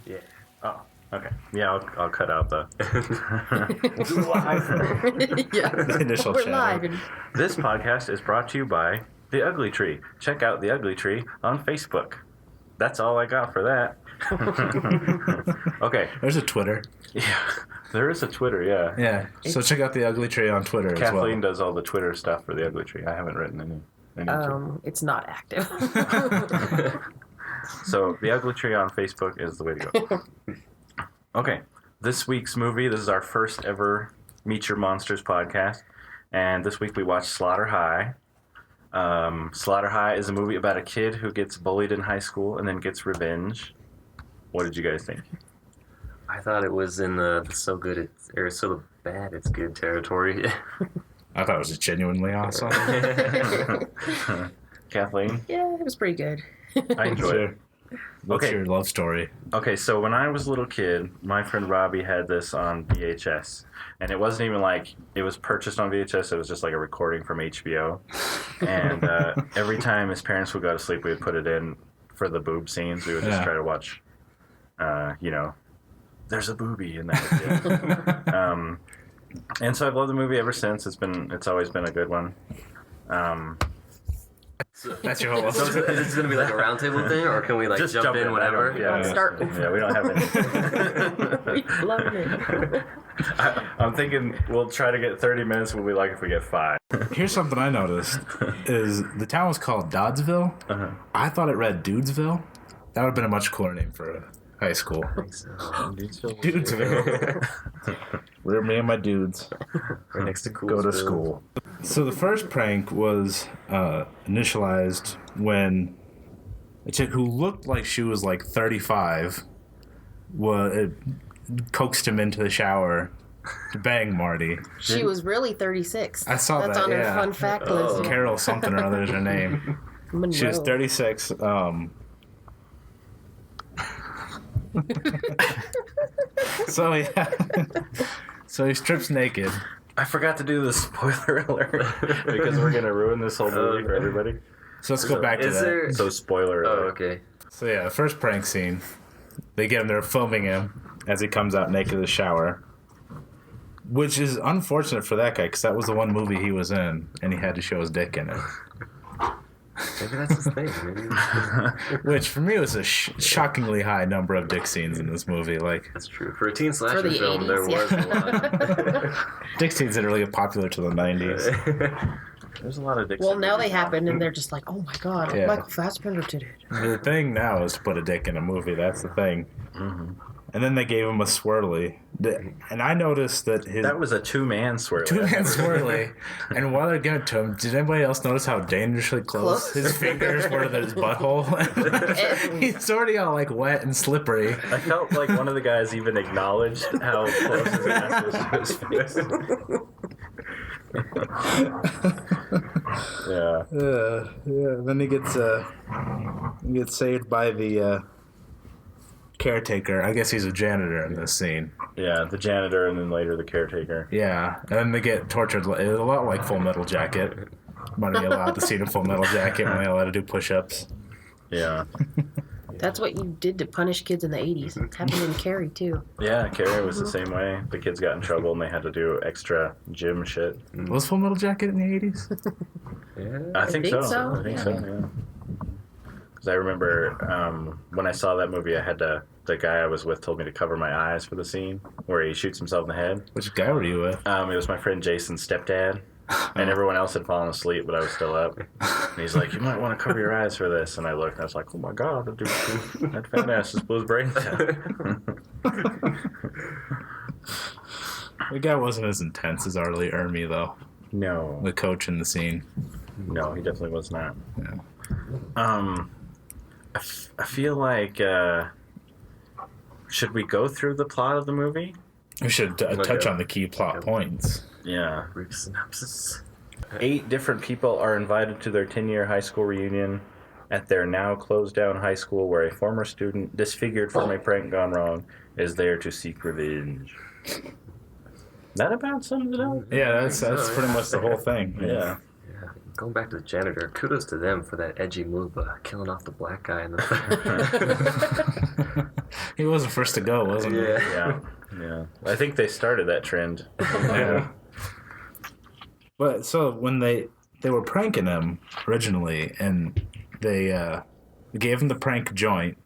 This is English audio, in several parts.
Yeah. Oh, okay. Yeah, I'll cut out the Yeah. The initial We're chatter. live. And This podcast is brought to you by The Ugly Tree. Check out The Ugly Tree on Facebook. That's all I got for that. Okay. There's a Twitter. Yeah. There is a Twitter, yeah. Yeah. So check out the Ugly Tree on Twitter Kathleen as does all the Twitter stuff for The Ugly Tree. I haven't written any it's not active. So The Ugly Tree on Facebook is the way to go. Okay. This week's movie, this is our first ever Meet Your Monsters podcast. And this week we watched Slaughter High. Slaughter High is a movie about a kid who gets bullied in high school and then gets revenge. What did you guys think? I thought it was in the so good it's or so bad it's good territory. I thought it was genuinely awesome. Kathleen? Yeah, it was pretty good. I enjoyed it. What's Okay. your love story? Okay, so when I was a little kid, my friend Robbie had this on VHS. And it wasn't even like it was purchased on VHS, it was just like a recording from HBO. And every time his parents would go to sleep, we would put it in for the boob scenes. We would just Yeah. try to watch, there's a boobie in that. And so I've loved the movie ever since. It's always been a good one. That's your whole love So story. is this going to be like a roundtable thing, or can we like Just jump in I whenever? don't- Yeah, Start. Yeah, we don't have any. We love it. I'm thinking we'll try to get 30 minutes. We'll be like if we get 5. Here's something I noticed: is the town was called Doddsville. Uh-huh. I thought it read Dudesville. That would have been a much cooler name for a high school. Dudesville. Where me and my dudes Right next to go to school. So the first prank was initialized when a chick who looked like she was like 35 coaxed him into the shower to bang Marty. She was really 36. I saw That's that, on her yeah. fun fact Oh. list. Carol something or other is her name. Monroe. She was 36. So yeah. So he strips naked. I forgot to do the spoiler alert because we're gonna ruin this whole movie for everybody. So let's go back to Is that. there? So spoiler Oh, alert. okay. So yeah, the first prank scene. They get him there filming him as he comes out naked of the shower. Which is unfortunate for that guy, because that was the one movie he was in, and he had to show his dick in it. Maybe that's his thing. Maybe Which, for me, was a shockingly high number of dick scenes in this movie. Like, that's true. For a teen slasher the film, there 80s, was a lot. dick scenes didn't really get popular to the 90s. There's a lot of dicks. Well, in now they movies happen, and they're just like, oh my god, Yeah. Michael Fassbender did it. The thing now is to put a dick in a movie. That's the thing. Mm-hmm. And then they gave him a swirly. And I noticed that his... That was a two-man swirly. Two-man swirly. And while they're giving it to him, did anybody else notice how dangerously close Close? his fingers were to his butthole? He's already all like wet and slippery. I felt like one of the guys even acknowledged how close his ass was to his face. Yeah. Yeah. Then he gets saved by the caretaker. I guess he's a janitor in this scene. Yeah, the janitor and then later the caretaker. Yeah, and then they get tortured. It's a lot like Full Metal Jacket. Money allowed to see the Full Metal Jacket when they allowed to do push-ups. Yeah. That's what you did to punish kids in the 80s. It happened in Carrie, too. Yeah, Carrie was the same way. The kids got in trouble and they had to do extra gym shit. Was Full Metal Jacket in the 80s? Yeah. I think think so. so, I think yeah. so, yeah. Because I remember when I saw that movie, the guy I was with told me to cover my eyes for the scene where he shoots himself in the head. Which guy were you with? It was my friend Jason's stepdad, and everyone else had fallen asleep, but I was still up. And he's like, "You might want to cover your eyes for this." And I looked, and I was like, "Oh my god, that fat ass just blew his brains out." The guy wasn't as intense as Arlie Ermy, though. No, The coach in the scene. no, he definitely was not. Yeah. I feel like should we go through the plot of the movie? We should touch on the key plot points. Yeah. Brief synopsis. 8 different people are invited to their 10-year high school reunion at their now closed down high school where a former student, disfigured from a prank gone wrong, is there to seek revenge. That about sums it up? Yeah, that's pretty much the whole thing. Yeah. going back to the janitor, kudos to them for that edgy move, killing off the black guy in the He wasn't first to go, wasn't he? Yeah. I think they started that trend. Yeah. But so when they were pranking him originally, and they gave him the prank joint,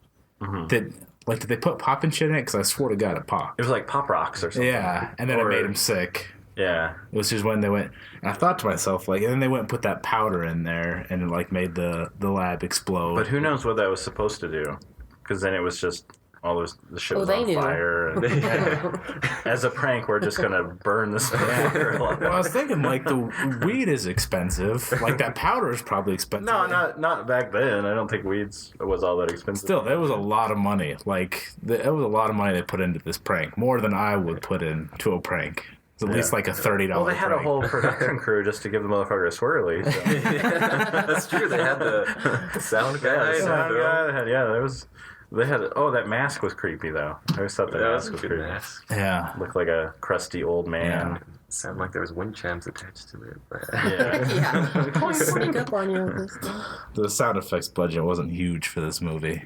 did they put pop and shit in it? Because I swore to God it popped. It was like Pop Rocks or something. Yeah, and then it made him sick. Yeah. Which is when they went, and I thought to myself, like, and then they went and put that powder in there, and it, like, made the lab explode. But who knows what that was supposed to do? Because then it was just all the shit was they on knew. fire. And as a prank, we're just gonna burn this. Well, I was thinking, like, the weed is expensive. Like, that powder is probably expensive. No, not back then. I don't think weeds was all that expensive. Still, that was a lot of money. Like, it was a lot of money they put into this prank. More than I would put into a prank. It's at least like a $30 Well, they had prank. a whole production crew just to give the motherfucker a swirly. So. That's true. They had the sound guy. Yeah, they had. Oh, that mask was creepy though. I always thought that That mask was a was good creepy. mask. Yeah. Looked like a crusty old man. Sounded like there was wind chimes attached to it. But Yeah. Yeah. Sneak up on you with this thing. The sound effects budget wasn't huge for this movie.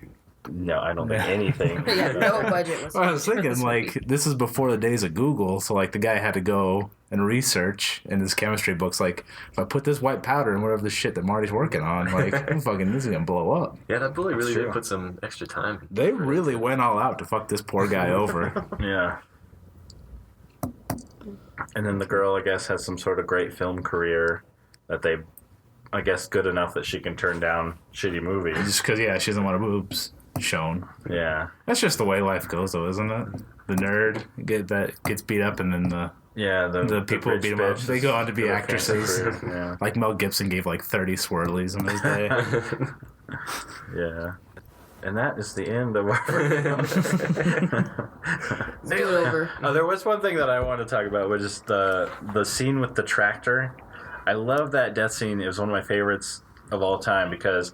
No, I don't think anything. Yeah, no budget was. I was thinking, this like, this is before the days of Google, so, like, the guy had to go and research in his chemistry books, like, if I put this white powder in whatever the shit that Marty's working on, like, this is gonna blow up. yeah, that bully really true. did put some extra time. They really went all out to fuck this poor guy over. Yeah. And then the girl, I guess, has some sort of great film career that they, I guess, good enough that she can turn down shitty movies. Just because, yeah, she doesn't want her boobs shown. Yeah. That's just the way life goes, though, isn't it? The nerd gets beat up, and then the people rich beat him up. bitch They go on to be do a actresses. fancy career. Yeah. Like Mel Gibson gave like 30 swirlies in his day. Yeah. And that is the end of our Do it over. There was one thing that I wanted to talk about, which is the scene with the tractor. I love that death scene. It was one of my favorites of all time because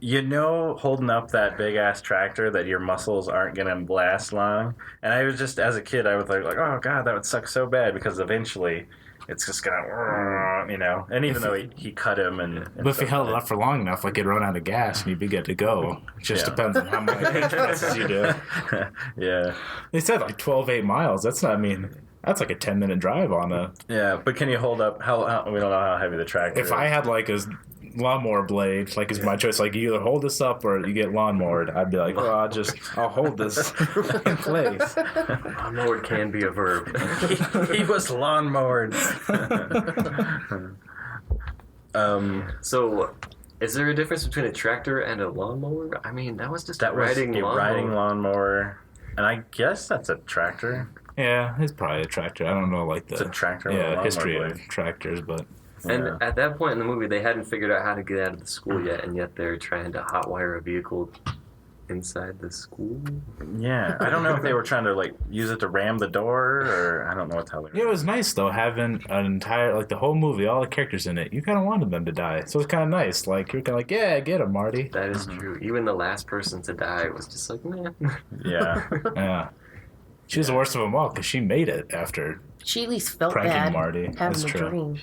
holding up that big ass tractor that your muscles aren't gonna last long. And I was just, as a kid, I was like, oh god, that would suck so bad because eventually it's just gonna, And even though he cut him and But if you stuff held it like up for long enough, like, it'd run out of gas and you'd be good to go. It just depends on how many bench presses you do. that. Yeah. They said like 8 miles. That's not, that's like a 10-minute drive on a... Yeah, but can you hold up? How we don't know how heavy the tractor is. If I had like a lawnmower blade, like, is my choice, like, you either hold this up or you get lawnmowered, I'd be like, well, I'll hold this in place. Lawnmower can be a verb. he was lawnmowered. So, is there a difference between a tractor and a lawnmower? I mean, that was just That was riding a lawnmower. riding lawnmower, and I guess that's a tractor. Yeah, it's probably a tractor. I don't know, like, It's a tractor with a lawnmower history of blade. tractors, but... And Yeah. at that point in the movie, they hadn't figured out how to get out of the school yet, and yet they're trying to hotwire a vehicle inside the school. Yeah, I don't know if they were trying to like use it to ram the door, or I don't know what the hell they were. Yeah, it was nice though having an entire, like, the whole movie, all the characters in it. You kind of wanted them to die, so it's kind of nice. Like, you're kind of like, yeah, get him, Marty. That is true. Even the last person to die was just like, man. Yeah, Yeah, she was the worst of them all because she made it after. She at least felt Pranking bad Marty. having That's a true. dream.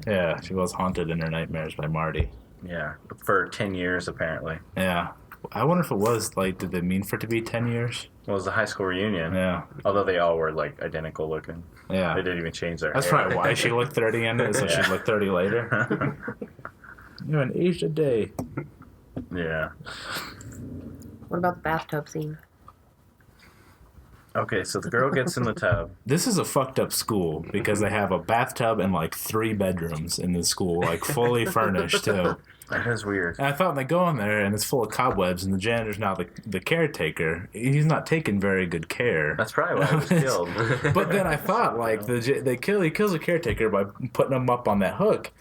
Yeah, she was haunted in her nightmares by Marty. yeah, for 10 years apparently. Yeah, I wonder if it was like, did they mean for it to be 10 years? Well, it was the high school reunion. Yeah, Although they all were like identical looking. yeah. They didn't even change their That's hair. probably why she looked 30 in it, so Yeah. she'd look 30 later. You're an aged a day. Yeah. What about the bathtub scene? Okay, so the girl gets in the tub. This is a fucked up school because they have a bathtub and like 3 bedrooms in the school, like fully furnished too. That is weird. And I thought they go in there and it's full of cobwebs, and the janitor's now the caretaker. He's not taking very good care. That's probably why he was killed. But then I thought, like, he kills the caretaker by putting him up on that hook.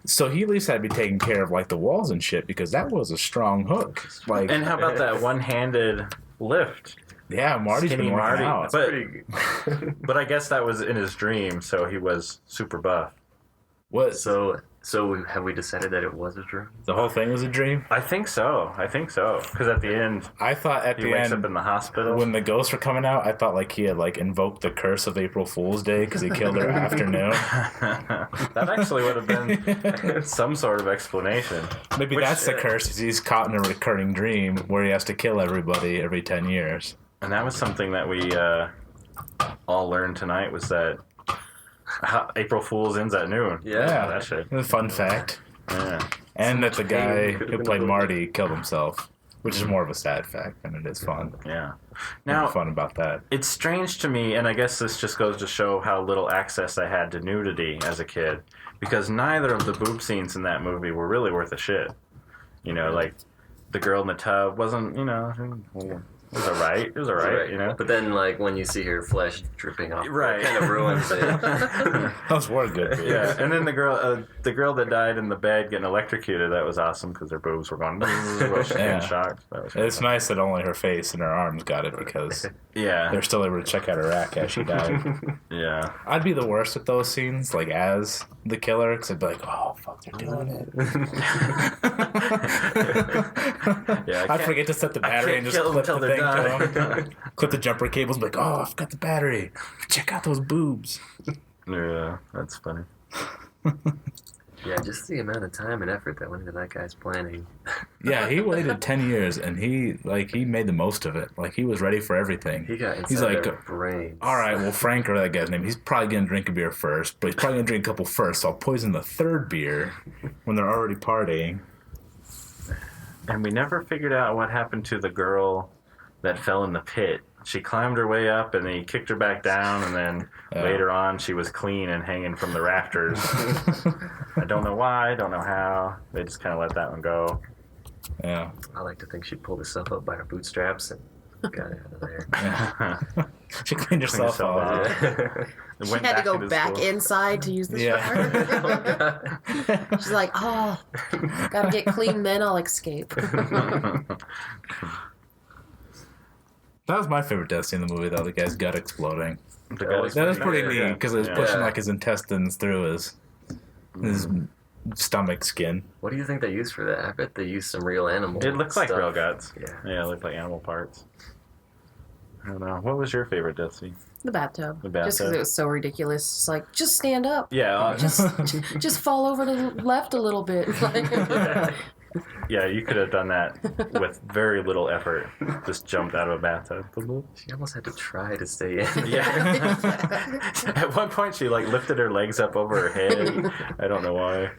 So he at least had to be taking care of like the walls and shit because that was a strong hook. Like, And how about that one-handed lift? yeah, Marty's Skinny been working Marty. out. But I guess that was in his dream, so he was super buff. What? So So have we decided that it was a dream? The whole thing was a dream. I think so. Because at the end, I thought at he the wakes end up in the hospital. when the ghosts were coming out, I thought like he had like invoked the curse of April Fool's Day because he killed her afternoon. That actually would have been some sort of explanation. Maybe Which, that's the curse. Is he's caught in a recurring dream where he has to kill everybody every 10 years. And that was something that we all learned tonight was that April Fool's ends at noon. Yeah. That shit. A fun fact. Yeah. And that the guy could've who been played avoided. Marty killed himself, which is more of a sad fact than it is fun. Yeah. Now, Now, fun about that. it's strange to me, and I guess this just goes to show how little access I had to nudity as a kid, because neither of the boob scenes in that movie were really worth a shit. You know, like, the girl in the tub wasn't, you know, it was alright. It was alright, you know? But then, like, when you see her flesh dripping off, Right. it kind of ruins it. Those were good. Boobs. Yeah, and then the girl that died in the bed getting electrocuted, that was awesome because her boobs were going while she Yeah. getting shocked. That was It's nice that only her face and her arms got it because yeah, they're still able to check out her rack as she died. yeah. I'd be the worst at those scenes, like as the killer, because I'd be like, oh, fuck, they're doing it. Yeah, I'd forget to set the I battery can't and just kill them clip till the they're thing to done. them. Clip the jumper cables and be like, oh, I forgot the battery. Check out those boobs. Yeah, that's funny. Yeah, just the amount of time and effort that went into that guy's planning. Yeah, he waited 10 years and he made the most of it. Like, he was ready for everything. He got inside He's like, their brains. all right, well, Frank, or that guy's name, he's probably going to drink a beer first, but he's probably going to drink a couple first, so I'll poison the third beer when they're already partying. And we never figured out what happened to the girl that fell in the pit. She climbed her way up, and then he kicked her back down, and then Yeah. later on she was clean and hanging from the rafters. I don't know why, don't know how. They just kind of let that one go. Yeah. I like to think she pulled herself up by her bootstraps and got out of there. She cleaned herself herself off. She had to go back inside to use the Yeah. shower. She's like, oh, gotta get clean, then I'll escape. That was my favorite death scene in the movie, though, the guy's gut exploding. The guy That was pretty yeah. neat, because it was Yeah. pushing Yeah. like his intestines through his stomach skin. What do you think they used for that? I bet they used some real animal It looks like stuff. real guts. Yeah. Yeah, it looked like animal parts. I don't know. What was your favorite death scene? The bathtub. The Just because bathtub. it was so ridiculous. It's like, just stand up. Yeah, Just fall over to the left a little bit. yeah, you could have done that with very little effort. Just jumped out of a bathtub. She almost had to try to stay in. Yeah. At one point, she like lifted her legs up over her head. I don't know why.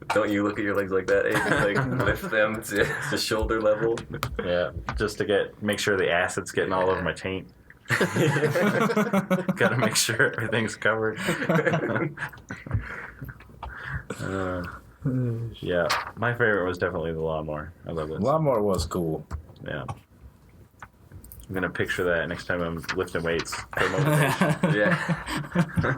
Don't you look at your legs like that? Like lift them to shoulder level. Yeah, just to make sure the acid's getting all over my taint. Gotta make sure everything's covered. Yeah, my favorite was definitely the lawnmower. I love it. Lawnmower was cool. Yeah. I'm gonna picture that next time I'm lifting weights for motivation. Yeah.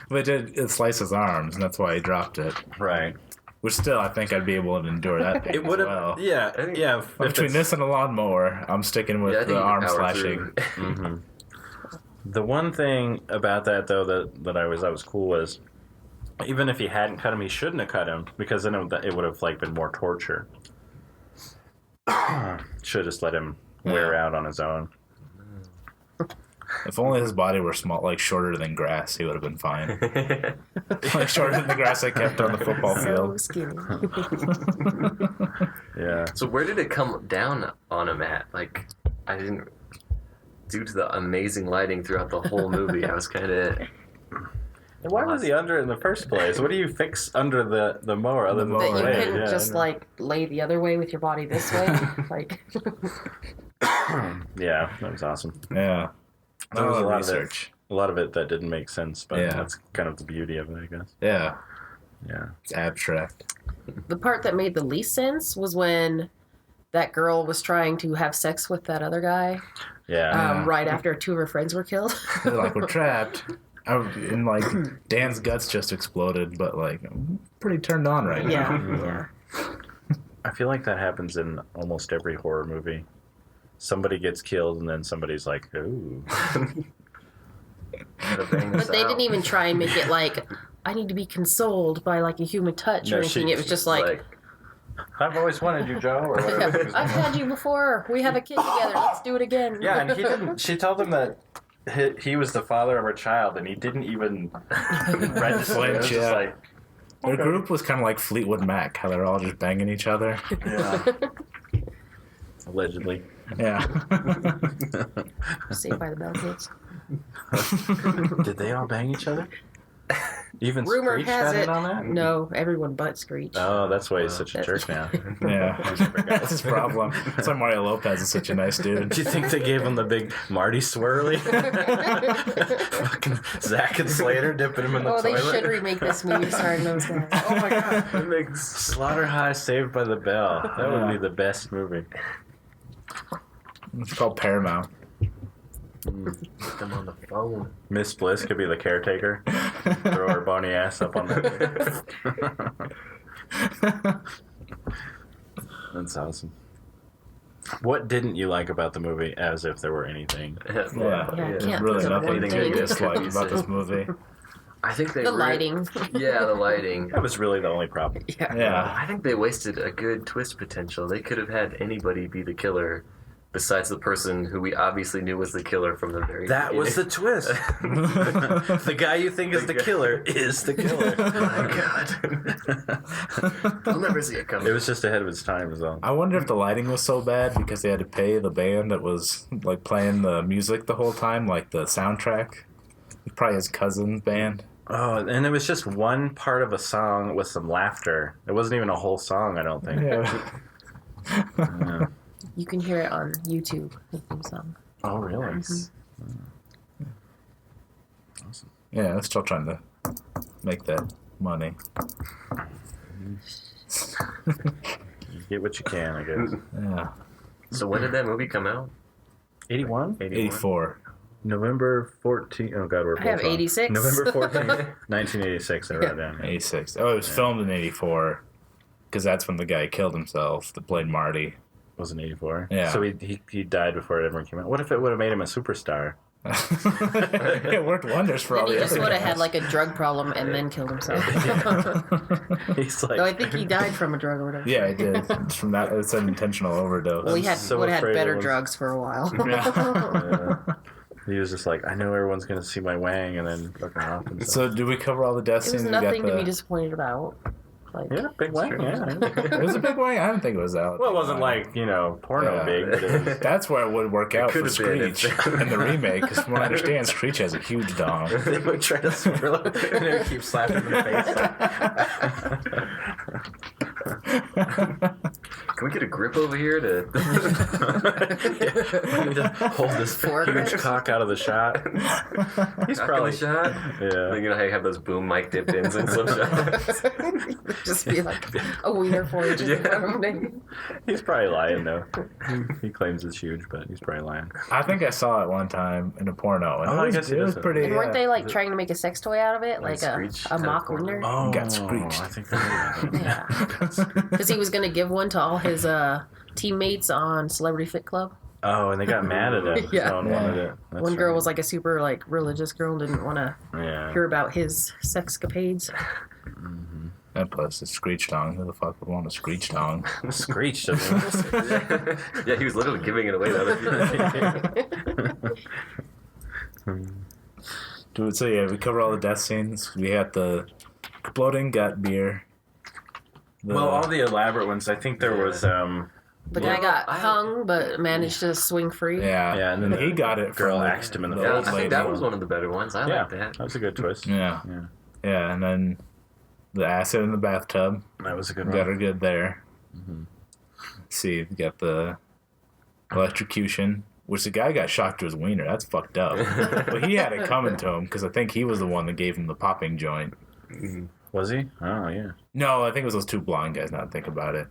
But it sliced his arms, and that's why he dropped it. Right. Which still, I think I'd be able to endure that pain It would as have. well. Yeah. I think- Yeah. But between this and a lawnmower, I'm sticking with Yeah, I think the you can arm power slashing. through. hmm The one thing about that though that I was cool was, even if he hadn't cut him, he shouldn't have cut him, because then it would have like been more torture. Should have just let him wear out on his own. If only his body were small, like shorter than grass, he would have been fine. Like shorter than the grass I kept on the football So field. skinny. Yeah. So where did it come down on him at? Like, I didn't. Due to the amazing lighting throughout the whole movie, I was kind of. Why was he under it in the first place? What do you fix under the mower other than The the That you mower, blade? couldn't Yeah, just I know. like lay the other way with your body this way. Like, Yeah, that was awesome. Yeah. There was a lot research. a lot of it that didn't make sense, but Yeah. that's kind of the beauty of it, I guess. Yeah. Yeah. It's abstract. the part that made the least sense was when that girl was trying to have sex with that other guy Yeah. right after two of her friends were killed. They're like, we're trapped. And like, Dan's guts just exploded, but like, I'm pretty turned on right Yeah, now. yeah. I feel like that happens in almost every horror movie. Somebody gets killed, and then somebody's like, "Ooh." Gotta bang this But they out. didn't even try and make it like I need to be consoled by like a human touch No, or anything. It was just like I've always wanted you, Joe, or whatever. he was I've had you before. We have a kid together. Let's do it again. Yeah, and he didn't. She told him that he was the father of her child, and he didn't even register. It was just Yeah. like, Their group was kind of like Fleetwood Mac, how they're all just banging each other. yeah. Allegedly. Yeah. Saved by the Bell kids. Did they all bang each other? Even Rumor Screech has got in it. on that? No, everyone but Screech. Oh, that's why he's such a jerk now. Yeah. That's his problem. That's why Mario Lopez is such a nice dude. Do you think they gave him the big Marty swirly? Fucking Zack and Slater dipping him in the Oh, toilet. they should remake this movie starring those guys. Oh my god. It makes Slaughter High Saved by the Bell. That would be the best movie. It's called Paramount. Put them on the phone. Miss Bliss could be the caretaker. Throw her bony ass up on the. That's awesome. What didn't you like about the movie, as if there were anything? Yeah, Yeah, I there's can't really think of nothing one to thing. dislike about this movie. I think they The re- lighting. Yeah, the lighting. That was really the only problem. Yeah. Yeah. I think they wasted a good twist potential. They could have had anybody be the killer besides the person who we obviously knew was the killer from the very That was the beginning. twist. The guy you think is the killer is the killer. Oh my god. I'll never see it coming. It was just ahead of its time, is all. I wonder if the lighting was so bad because they had to pay the band that was like playing the music the whole time, like the soundtrack. Probably his cousin's band. Oh, and it was just one part of a song with some laughter. It wasn't even a whole song, I don't think. Yeah. Yeah. You can hear it on YouTube. The theme song. Oh, really? Mm-hmm. Awesome. Yeah, they're still trying to make that money. You get what you can, I guess. Yeah. So when did that movie come out? 81? 84. November 14th. Oh, God, we're I have both wrong. 86. November 14th, 1986, I wrote down. 86. Oh, it was filmed in 84. Because that's when the guy killed himself that played Marty. Was in 84? Yeah. So he died before it ever came out. What if it would have made him a superstar? It worked wonders for all Then he the just other would have guys. had like a drug problem and then killed himself. He's like... No, I think he died from a drug or whatever. Yeah, it did. It's from that. It's an intentional overdose. Well, he had so would have had afraid better it was- drugs for a while. Yeah. Yeah. He was just like, I know everyone's going to see my wang, and then fucking off himself. So, did we cover all the death It was scenes? We got nothing to the- be disappointed about. Like, Yeah, big wang, yeah. It was a big wang. I didn't think it was out. Well, it wasn't like, porno Yeah. big, but it was... That's where it would work out for could've been. Screech in the remake. Because from what I understand, Screech has a huge dong. They would try to swirl it, and it would keep slapping him in the Can we get a grip over here to? I need to hold this huge cock out of the shot. He's probably... shot. Yeah. Like, you know how you have those boom mic dipped ins in some shots. just be like a wiener for you. Just in front of him. He's probably lying, though. He claims it's huge, but he's probably lying. I think I saw it one time in a porno. And Oh, it I was, guess it it was is. pretty. And weren't they like trying to make a sex toy out of it, like Screech a kind of mock porno. wiener? Oh, Got screeched. I think I heard that. Yeah, because he was gonna give one to all his teammates on Celebrity Fit Club. Oh, and they got mad at him. Yeah. No one wanted it. That's One girl right. was like a super like religious girl and didn't want to Yeah. hear about his sexcapades. And plus, it's Screech dong. Who the fuck would want a Screech dong? Screeched at him. Yeah, he was literally giving it away to other people. Dude, so yeah, we cover all the death scenes. We had the exploding gut beer. Well, all the elaborate ones. I think there was The guy got I- hung but managed to swing free. Yeah, Yeah, and then he the got it. girl from axed him in the Yeah, face. I old think that lady. was one of the better ones. I Yeah, like that. that was a good twist. Yeah, yeah, and then the acid in the bathtub. That was a good Got one. her good there. Mm-hmm. Let's see, we got the electrocution, which the guy got shocked to his wiener. That's fucked up. But he had it coming to him because I think he was the one that gave him the popping joint. Was he? Oh, yeah. No, I think it was those two blonde guys. Now that I think about it.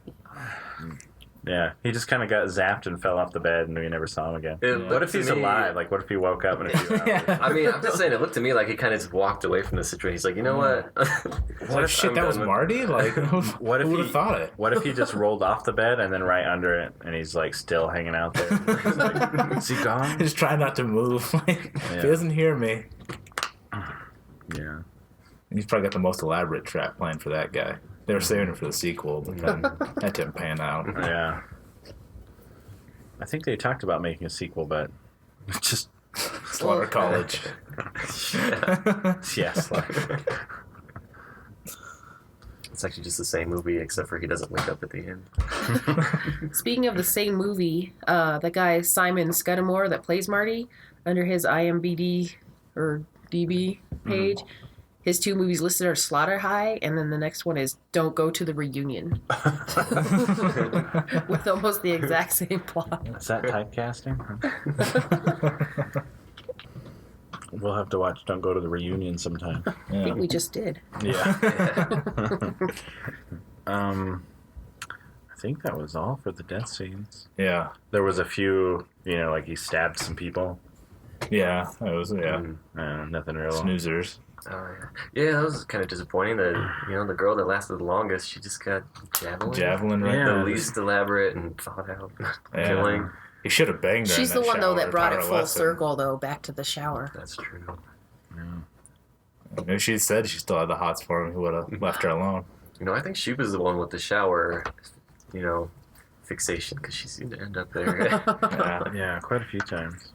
Yeah, he just kind of got zapped and fell off the bed, and we never saw him again. It What looked if to he's me- alive? Like, what if he woke up in a few hours? I mean, I'm just saying, it looked to me like he kind of just walked away from the situation. He's like, you know what? What shit? That was Marty. Like, What if who would he have thought it? What if he just rolled off the bed and then right under it, and he's like still hanging out there? He's like, is he gone? Just try not to move. Like, if Yeah. he doesn't hear me. Yeah. he's probably got the most elaborate trap plan for that guy. They were saving it for the sequel, but then that didn't pan out. Yeah. I think they talked about making a sequel, but just Slaughter College. yes. It's actually just the same movie, except for he doesn't wake up at the end. Speaking of the same movie, the guy Simon Scudamore that plays Marty, under his IMDb or DB page, his 2 movies listed are Slaughter High, and then the next one is Don't Go to the Reunion. With almost the exact same plot. Is that typecasting? We'll have to watch Don't Go to the Reunion sometime. I think we just did. Yeah. I think that was all for the death scenes. Yeah. There was a few, like he stabbed some people. Yeah. That was, Nothing real. Snoozers. Oh, yeah. Yeah, that was kind of disappointing that, the girl that lasted the longest, she just got Javelin, right? Yeah. The least elaborate and thought out killing. He should have banged her. She's in the one, though, shower, that brought it taught her full lesson. circle, though, back to the shower. That's true. If she said she still had the hots for him, he would have left her alone. I think she was the one with the shower, fixation, because she seemed to end up there. Yeah, quite a few times.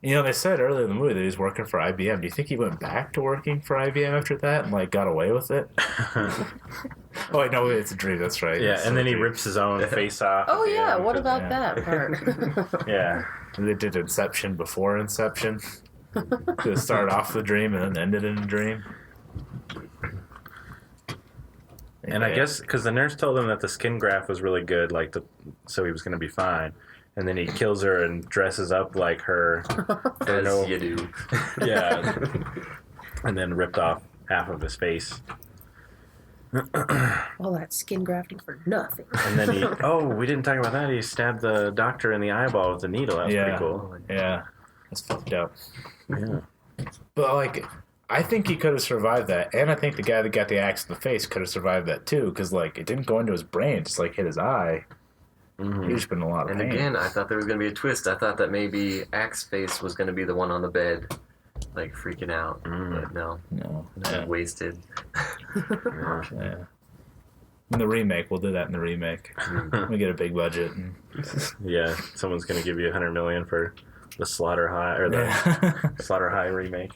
They said earlier in the movie that he was working for IBM. Do you think he went back to working for IBM after that and, got away with it? Oh, wait, no, it's a dream. That's right. Yeah, It's and then he a dream. rips his own face off. Oh, at the yeah, end, what 'cause- about that part? Yeah. They did Inception before Inception. It started off the dream and then ended in a dream. And I guess because the nurse told him that the skin graft was really good, so he was going to be fine. And then he kills her and dresses up like her. As you do. Yeah. And then ripped off half of his face. All that skin grafting for nothing. And then we didn't talk about that. He stabbed the doctor in the eyeball with the needle. That was pretty cool. Yeah, that's fucked up. Yeah. But I think he could have survived that, and I think the guy that got the axe in the face could have survived that too, because it didn't go into his brain, it just hit his eye. Mm-hmm. He was been in a lot of And pain. again, I thought there was going to be a twist. I thought that maybe Axe Face was going to be the one on the bed, freaking out. But no, wasted. Yeah. In the remake, we'll do that in the remake. We get a big budget. And... Yeah, someone's going to give you $100 million for the Slaughter High or the Slaughter High remake.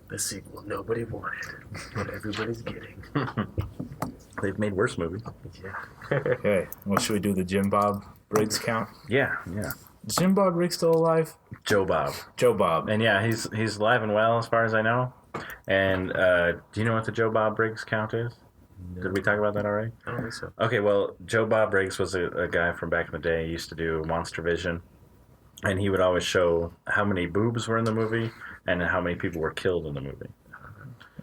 The sequel nobody wanted, but everybody's getting. They've made worse movies. Yeah. Okay, well, should we do the Jim Bob Briggs count? Yeah. Is Jim Bob Briggs still alive? Joe Bob. Joe Bob. And yeah, he's alive and well as far as I know. And do you know what the Joe Bob Briggs count is? No. Did we talk about that already? I don't think so. Okay, well, Joe Bob Briggs was a guy from back in the day. He used to do Monster Vision. And he would always show how many boobs were in the movie and how many people were killed in the movie.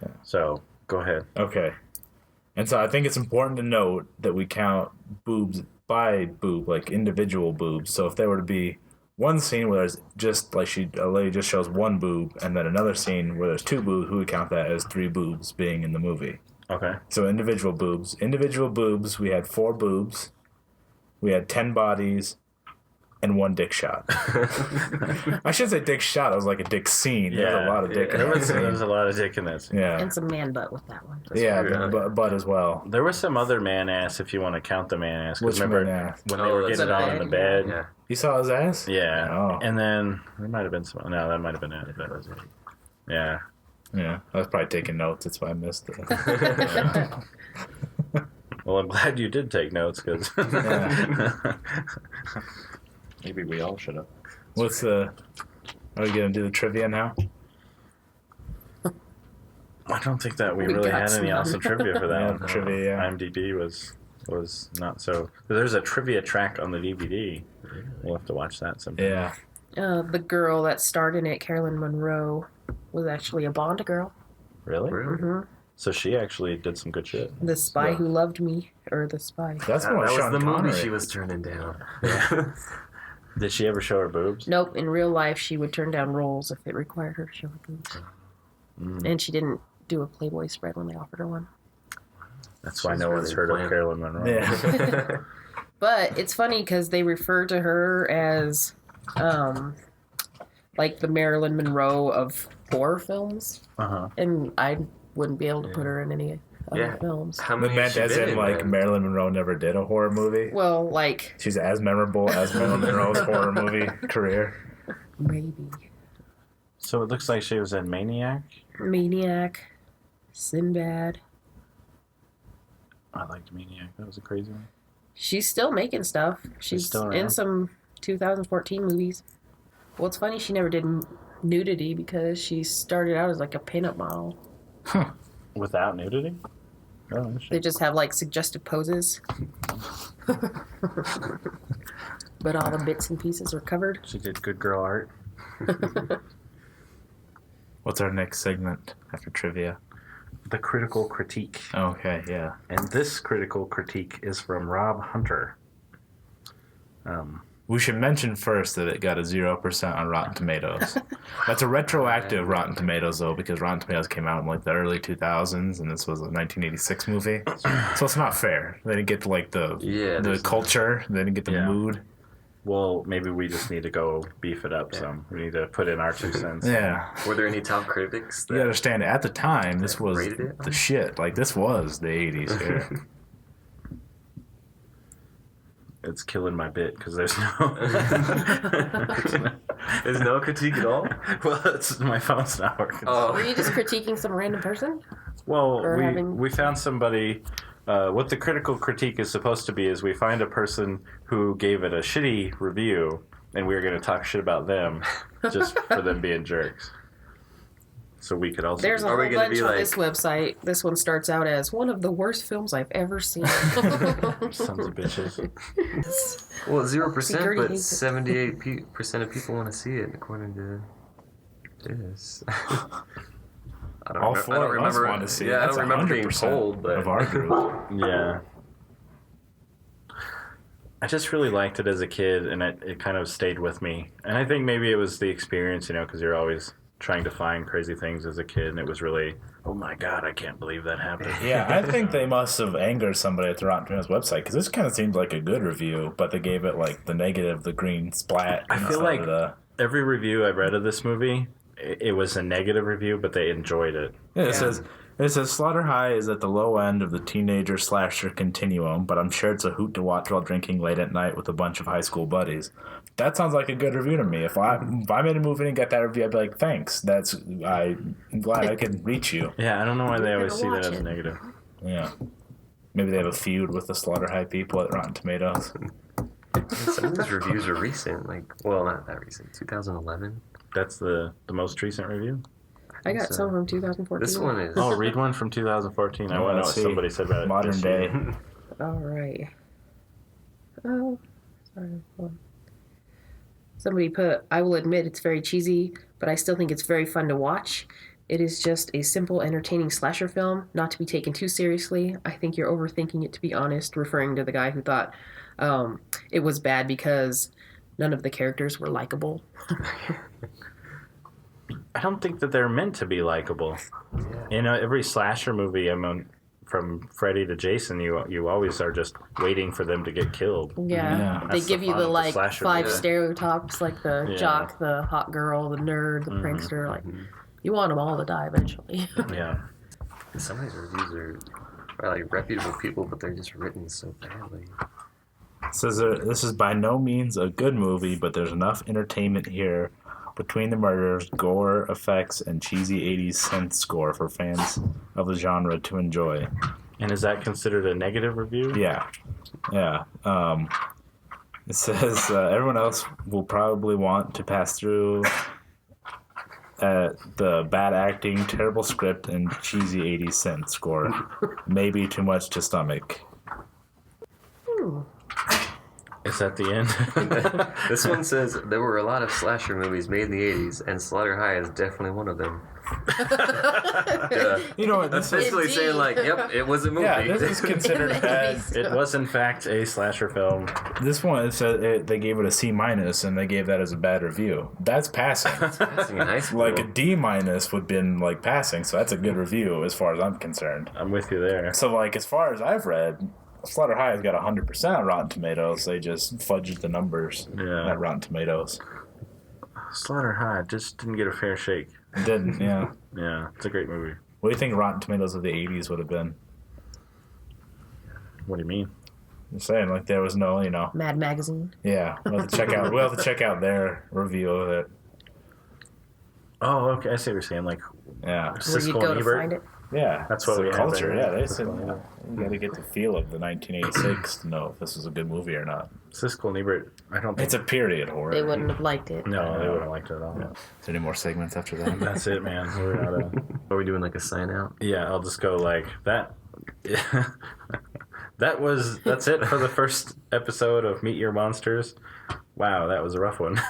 Yeah. So, go ahead. Okay. And so I think it's important to note that we count boobs by boob, individual boobs. So if there were to be one scene where there's just, a lady just shows one boob, and then another scene where there's 2 boobs, we would count that as 3 boobs being in the movie. Okay. So individual boobs. Individual boobs, we had 4 boobs. We had 10 bodies. And 1 dick shot. I shouldn't say dick shot. It was a dick scene. There was a lot of dick in There that was scene. a lot of dick in that scene. Yeah. And some man butt with that one. Butt as well. There was some other man ass if you want to count the man ass. 'Cause Which remember man ass? when they Oh, were that's getting it the on in the bed. bed? Yeah. You saw his ass? Yeah. Oh. And then there might have been some. No, that might have been it. That was it. Yeah. Yeah. I was probably taking notes. That's why I missed it. Well, I'm glad you did take notes because maybe we all should have. What's the... Are we going to do the trivia now? I don't think that we We really got had any some. awesome trivia for that. Yeah, one. trivia, yeah. IMDb was not so. There's a trivia track on the DVD. We'll have to watch that sometime. Yeah. The girl that starred in it, Carolyn Monroe, was actually a Bond girl. Really? Really? hmm So she actually did some good shit. The Spy Yeah. Who Loved Me, or The Spy. That's That more was Sean the Connery. movie she was turning down. Did she ever show her boobs? Nope, in real life she would turn down roles if it required her to show her boobs. Mm. And she didn't do a Playboy spread when they offered her one. That's why She's no one's really heard of planned. Carolyn Monroe. Yeah. But it's funny because they refer to her as the Marilyn Monroe of horror films. Uh-huh. And I wouldn't be able to put her in any other films. How The many meant has she as been in, like, then? Marilyn Monroe never did a horror movie. Well, like She's as memorable as Marilyn Monroe's horror movie career. maybe So it looks like she was in Maniac. Maniac, Sinbad. I liked Maniac. That was a crazy one. She's still making stuff. She's still in around. some 2014 movies. Well, it's funny she never did nudity because she started out as like a pinup model. Without nudity? Oh, They shit. just have like suggestive poses. But all the bits and pieces are covered. She did good girl art. What's our next segment after trivia? The critical critique. Okay, yeah. And this critical critique is from Rob Hunter. We should mention first that it got a 0% on Rotten Tomatoes. That's a retroactive Rotten Tomatoes, though, because Rotten Tomatoes came out in like the early 2000s, and this was a 1986 movie. So it's not fair. They didn't get like the there's culture. They didn't get the Yeah. mood. Well, maybe we just need to go beef it up some. We need to put in our 2 cents. Yeah. Were there any top critics? You gotta understand, at the time, this was rated it? the shit. Like, this was the 80s here. It's killing my bit because there's no. There's no critique at all? Well, my phone's not working. Were Oh. you just critiquing some random person? Well, Or having- we found somebody. What the critical critique is supposed to be is we find a person who gave it a shitty review, and we're going to talk shit about them just for them being jerks. So we could also. There's a Are we whole gonna bunch be on like- this website. This one starts out as one of the worst films I've ever seen. Sons of bitches. Well, 0%, Security but hates it. 78% of people want to see it, according to this. I don't All remem- four I don't of us remember. want to see it. Yeah, I That's don't remember being 100% told, but of our group. Yeah. I just really liked it as a kid, and it kind of stayed with me. And I think maybe it was the experience, because you're always trying to find crazy things as a kid, and it was really, oh my god, I can't believe that happened. Yeah, I think they must have angered somebody at the Rotten Tomatoes website, because this kind of seemed like a good review, but they gave it like the negative, the green splat. I feel instead like of the... every review I read of this movie, it was a negative review, but they enjoyed it. Yeah, it says Slaughter High is at the low end of the teenager slasher continuum, but I'm sure it's a hoot to watch while drinking late at night with a bunch of high school buddies. That sounds like a good review to me. If I made a movie and got that review, I'd be like, thanks. I'm glad I could reach you. Yeah, I don't know why they always see that watch as it. negative. Yeah. Maybe they have a feud with the Slaughter High people at Rotten Tomatoes. some of these reviews are recent. Like, well, not that recent. 2011. That's the most recent review? I got So, some from 2014. This one is. Oh, read one from 2014. I Oh, want to know let's what see. somebody said about it. Modern this day. year. All right. Oh, sorry. Hold on. Somebody put, I will admit it's very cheesy, but I still think it's very fun to watch. It is just a simple, entertaining slasher film, not to be taken too seriously. I think you're overthinking it, to be honest, referring to the guy who thought it was bad because none of the characters were likable. I don't think that they're meant to be likable. Yeah. Every slasher movie, from Freddy to Jason, you always are just waiting for them to get killed. Yeah. Yeah. They That's give the you fun the of the like slasher 5 movie. stereotypes, like the Yeah. jock, the hot girl, the nerd, the prankster. Like, you want them all to die eventually. Yeah. Some of these reviews are like reputable people, but they're just written so badly. It says this is by no means a good movie, but there's enough entertainment here between the murders, gore, effects, and cheesy 80s synth score for fans of the genre to enjoy. And is that considered a negative review? Yeah. It says everyone else will probably want to pass through the bad acting, terrible script, and cheesy 80s synth score. Maybe too much to stomach. Is that the end? This one says there were a lot of slasher movies made in the 80s, and Slaughter High is definitely one of them. Yeah. You know what? That's This is, basically Indeed. saying, like, yep, it was a movie. yeah, this is considered bad. It was, in fact, a slasher film. This one, it said they gave it a C-, and they gave that as a bad review. That's passing. Passing in high school. Like a D- would have been like passing, so that's a good review as far as I'm concerned. I'm with you there. So like as far as I've read, Slaughter High has got 100% on Rotten Tomatoes. They just fudged the numbers Yeah. at Rotten Tomatoes. Slaughter High just didn't get a fair shake. Didn't, yeah. Yeah, it's a great movie. What do you think Rotten Tomatoes of the 80s would have been? What do you mean? I'm saying, like, there was no, Mad Magazine. Yeah, we'll have to check out their review of it. Oh, okay. I see what you're saying. Like, Yeah. Where Siskel you go and to Ebert. find it. Yeah. That's what it's we the have culture. there. Yeah, they said, Yeah. you got to get the feel of the 1986 to know if this was a good movie or not. Siskel and Ebert. I don't think. It's a period horror. They wouldn't have liked it. No, they wouldn't have liked it at all. Yeah. Is there any more segments after that? That's it, man. We're out of. Are we doing like a sign out? Yeah, I'll just go like that. That's it for the first episode of Meet Your Monsters. Wow, that was a rough one.